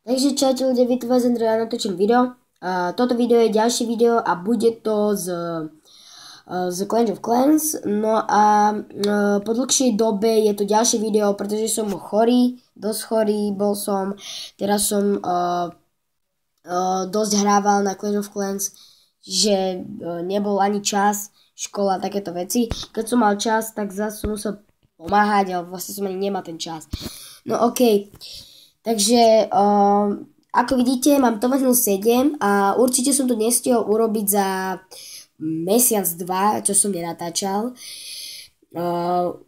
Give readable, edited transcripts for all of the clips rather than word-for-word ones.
Takže čaute ľudia, vítam vás Andrej, ja natočím video. Toto video je ďalšie video a bude to z Clash of Clans. No a po dlhšej dobe je to ďalšie video, pretože som chorý, dosť chorý bol som. Teraz som dosť hrával na Clash of Clans, že nebol ani čas, škola, takéto veci. Keď som mal čas, tak zase som musel pomáhať, ale vlastne som ani nemal ten čas. No okej. Takže, ako vidíte, mám Tovažnú 7 a určite som to nestihol urobiť za mesiac, dva, čo som nenatáčal.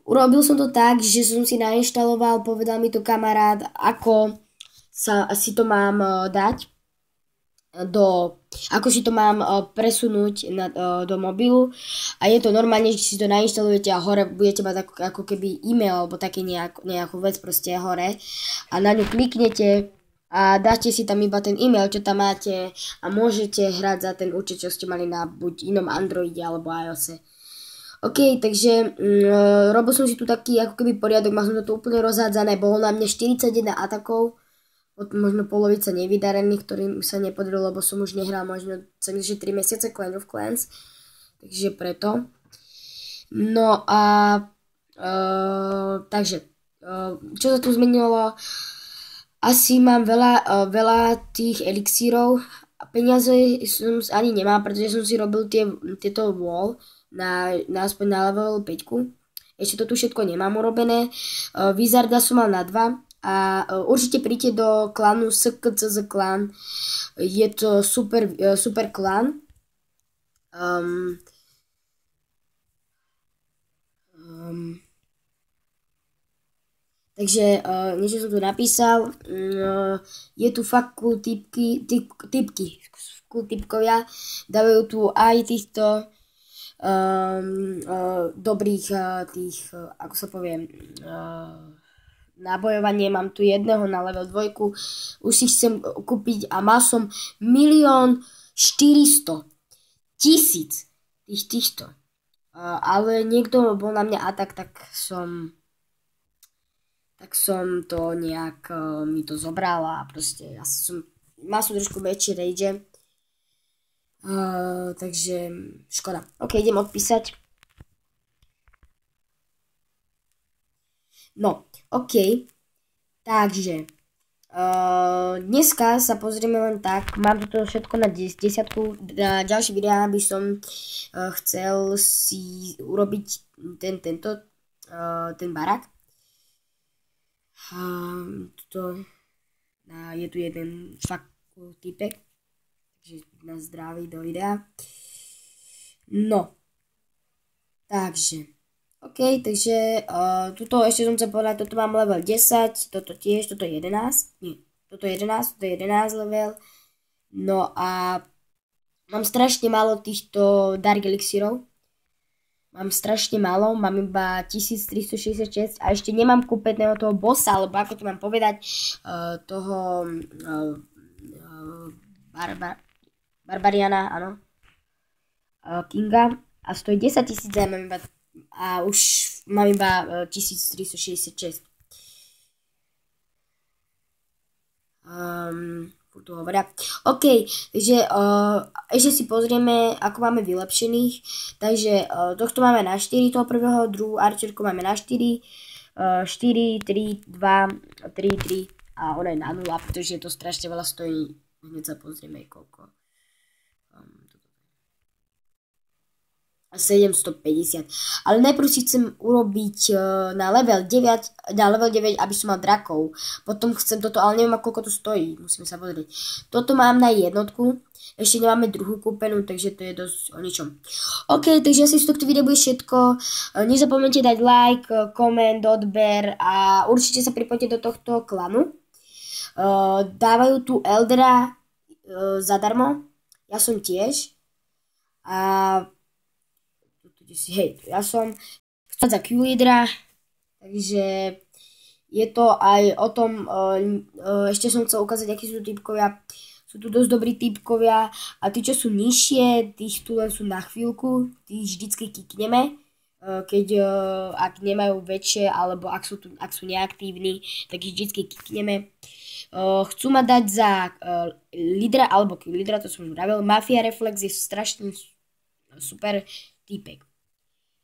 Urobil som to tak, že som si nainštaloval, povedal mi to kamarát, ako si to mám dať, ako si to mám presunúť do mobilu, a je to normálne, že si to nainštalujete a hore budete mať ako keby e-mail alebo také nejakú vec proste hore a na ňu kliknete a dáte si tam iba ten e-mail, čo tam máte, a môžete hrať za ten účet, čo ste mali na buď inom Androide alebo iOS. OK, takže robil som si tu taký ako keby poriadok, mal som to tu úplne rozhádzané, bolo na mne 41 atakov, možno polovica nevydarených, ktorým sa nepodarilo, lebo som už nehral možno celé 3 mesiace Clash of Clans, takže preto. No a takže, čo sa tu zmenilo? Asi mám veľa tých elixírov a peniaze som ani nemám, pretože som si robil tieto wall aspoň na level 5. Ešte to tu všetko nemám urobené. Wizarda som mal na 2. A určite príďte do klanu SKCZ klan, je to super klan. Takže niečo som tu napísal, je tu fakt cool typkovia, dávajú tu aj týchto dobrých tých, ako sa poviem, nabojovanie. Mám tu jedného na level 2, už si chcem kúpiť a mal som 1 400 000 týchto. Ale niekto bol na mňa atak, tak som to nejak mi to zobral a proste mal som trošku väčší rage. Takže škoda. OK, idem odpísať. No, OK, takže dneska sa pozrieme len tak, mám toto všetko na 10, na ďalšie videá by som chcel si urobiť ten barak. Je tu jeden fakt typek, takže nás zdraví do videa. No, takže OK, takže tuto ešte som chcel povedať, toto mám level 10, toto tiež, toto je 11, nie, toto je 11 level. No a mám strašne málo týchto Dark Elixírov, mám strašne málo, mám iba 1366 a ešte nemám kúpeného toho bossa, alebo ako to mám povedať, toho Barbariana, áno, Kinga, a stojí 10 000 a mám iba a už mám iba 1366. Tu hovoria. OK, takže ešte si pozrieme, ako máme vylepšených. Takže tohto máme na 4, toho prvého, druhú arčerku máme na 4, 4, 3, 2, 3, 3 a ona je na 0, pretože to strašne veľa stojí. Hneď sa pozrieme, koľko. 750. Ale najprv si chcem urobiť na level 9, aby som mal drakov. Potom chcem toto, ale neviem, koľko to stojí. Musíme sa pozrieť. Toto mám na jednotku. Ešte nemáme druhú kúpenú, takže to je dosť o ničom. OK, takže asi z tohto videa bude všetko. Nezapomeňte dať like, koment, odber a určite sa pripojte do tohto klanu. Dávajú tu Eldera zadarmo. Ja som tiež. A hej, ja som chcel za Q-lídra, takže je to aj o tom, ešte som chcel ukázať, akí sú typkovia. Sú tu dosť dobrí typkovia a tí, čo sú nižšie, tých tu len sú na chvíľku, tých vždycky kikneme keď ak nemajú väčšie, alebo ak sú neaktívni, tak ich vždy kikneme. Chcú ma dať za lídra, alebo lídra, to som už vravil. Mafia Reflex je strašný super týpek.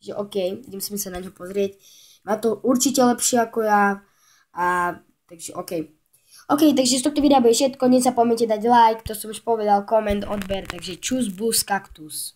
Že OK, musím sa na ňo pozrieť. Má to určite lepšie ako ja. Takže OK. OK, takže z tohto videa bude všetko. Nezapomeňte dať like, to som už povedal, koment, odber. Takže čus, bus, kaktus.